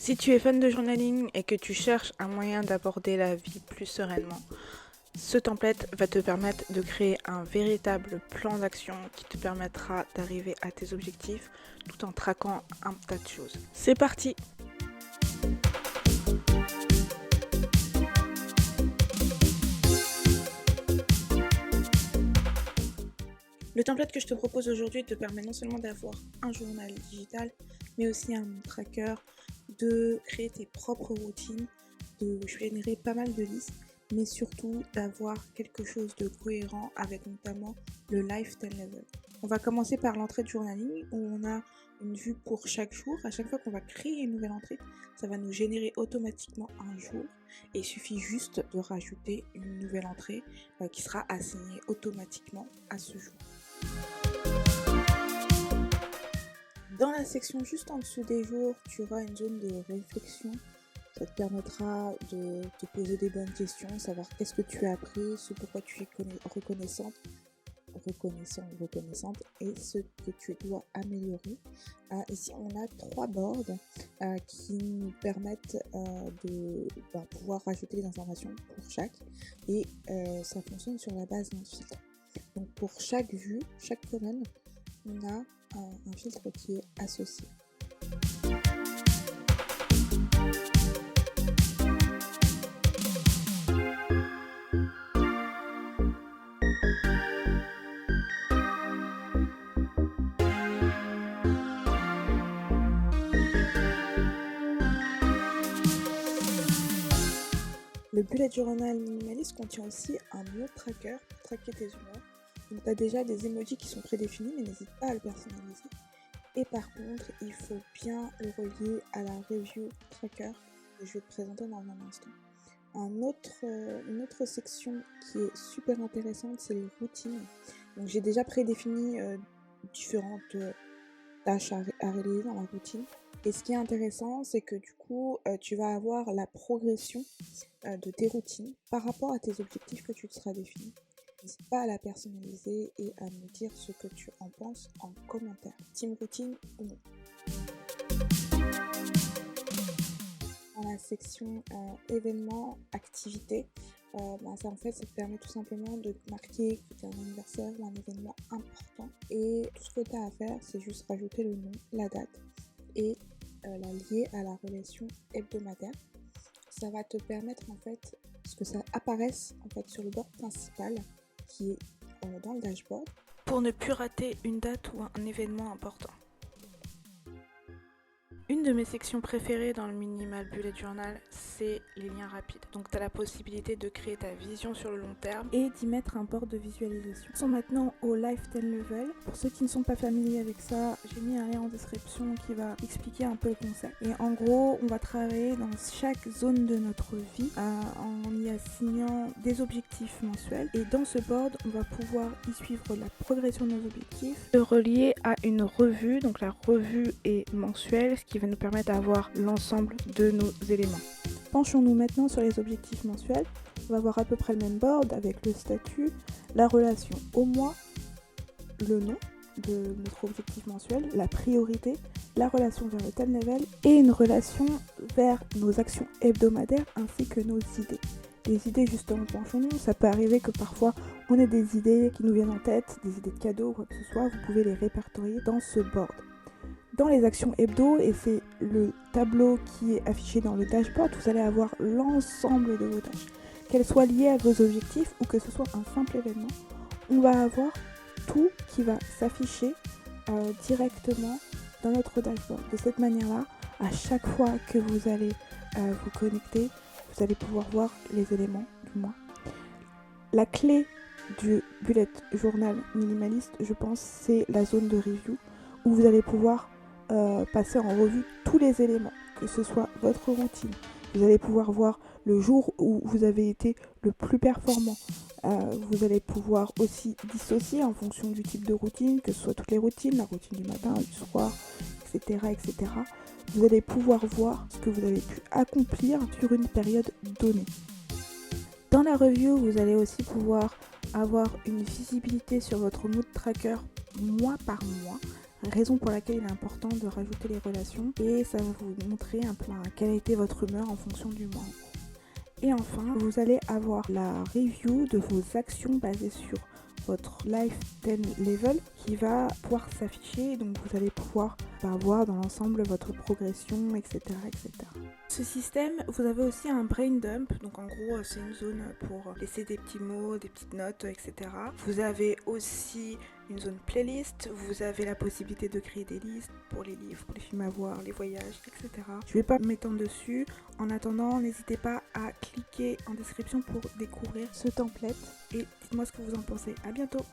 Si tu es fan de journaling et que tu cherches un moyen d'aborder la vie plus sereinement, ce template va te permettre de créer un véritable plan d'action qui te permettra d'arriver à tes objectifs tout en traquant un tas de choses. C'est parti! Le template que je te propose aujourd'hui te permet non seulement d'avoir un journal digital, mais aussi un tracker, de créer tes propres routines, de générer pas mal de listes, mais surtout d'avoir quelque chose de cohérent avec notamment le Life 10 Level. On va commencer par l'entrée de journaling où on a une vue pour chaque jour. À chaque fois qu'on va créer une nouvelle entrée, ça va nous générer automatiquement un jour et il suffit juste de rajouter une nouvelle entrée qui sera assignée automatiquement à ce jour. Dans la section juste en dessous des jours, tu auras une zone de réflexion. Ça te permettra de te poser des bonnes questions, savoir qu'est-ce que tu as appris, ce pourquoi tu es reconnaissant ou reconnaissante et ce que tu dois améliorer. Ici, on a 3 boards qui nous permettent de pouvoir rajouter des informations pour chaque et ça fonctionne sur la base d'un filtre. Donc pour chaque vue, chaque colonne, on a un filtre qui est associé. Le bullet journal minimaliste contient aussi un mood tracker pour traquer tes humeurs. Donc tu as déjà des emojis qui sont prédéfinis, mais n'hésite pas à le personnaliser. Et par contre, il faut bien le relier à la review tracker que je vais te présenter dans un instant. Une autre section qui est super intéressante, c'est les routines. Donc j'ai déjà prédéfini différentes tâches à réaliser dans la routine. Et ce qui est intéressant, c'est que du coup, tu vas avoir la progression de tes routines par rapport à tes objectifs que tu te seras défini. N'hésite pas à la personnaliser et à me dire ce que tu en penses en commentaire. Team routine ou non. Dans la section événements, activités, ça te permet tout simplement de marquer que c'est un anniversaire ou un événement important. Et tout ce que tu as à faire, c'est juste rajouter le nom, la date et la lier à la relation hebdomadaire. Ça va te permettre que ça apparaisse sur le board principal qui est dans le dashboard pour ne plus rater une date ou un événement important. Une de mes sections préférées dans le Minimal Bullet Journal, c'est les liens rapides. Donc tu as la possibilité de créer ta vision sur le long terme et d'y mettre un board de visualisation. Nous sommes maintenant au Life 10 Level. Pour ceux qui ne sont pas familiers avec ça, j'ai mis un lien en description qui va expliquer un peu le concept. Et en gros, on va travailler dans chaque zone de notre vie en y assignant des objectifs mensuels. Et dans ce board, on va pouvoir y suivre la progression de nos objectifs, le relier à une revue. Donc la revue est mensuelle, ce qui va nous permettre d'avoir l'ensemble de nos éléments. Penchons-nous maintenant sur les objectifs mensuels. On va voir à peu près le même board avec le statut, la relation au mois, le nom de notre objectif mensuel, la priorité, la relation vers le 10 level et une relation vers nos actions hebdomadaires ainsi que nos idées. Les idées, justement, penchons-nous, ça peut arriver que parfois on ait des idées qui nous viennent en tête, des idées de cadeaux ou quoi que ce soit, vous pouvez les répertorier dans ce board. Dans les actions hebdo, et c'est le tableau qui est affiché dans le dashboard, vous allez avoir l'ensemble de vos tâches. Qu'elles soient liées à vos objectifs ou que ce soit un simple événement, on va avoir tout qui va s'afficher directement dans notre dashboard. De cette manière-là, à chaque fois que vous allez vous connecter, vous allez pouvoir voir les éléments du mois. La clé du bullet journal minimaliste, je pense, c'est la zone de review où vous allez pouvoir passer en revue tous les éléments, que ce soit votre routine. Vous allez pouvoir voir le jour où vous avez été le plus performant. Vous allez pouvoir aussi dissocier en fonction du type de routine, que ce soit toutes les routines, la routine du matin, du soir, etc. Vous allez pouvoir voir ce que vous avez pu accomplir sur une période donnée. Dans la review, vous allez aussi pouvoir avoir une visibilité sur votre mood tracker mois par mois. raison pour laquelle il est important de rajouter les relations, et ça va vous montrer un peu quelle a été votre humeur en fonction du mois. Et enfin, vous allez avoir la review de vos actions basées sur votre Life 10 Level qui va pouvoir s'afficher, donc vous allez pouvoir voir dans l'ensemble votre progression, etc., etc. Ce système, vous avez aussi un brain dump, donc en gros c'est une zone pour laisser des petits mots, des petites notes, etc. Vous avez aussi une zone playlist, vous avez la possibilité de créer des listes pour les livres, pour les films à voir, les voyages, etc. Je vais pas m'étendre dessus. En attendant, n'hésitez pas à cliquer en description pour découvrir ce template et dites-moi ce que vous en pensez. À bientôt!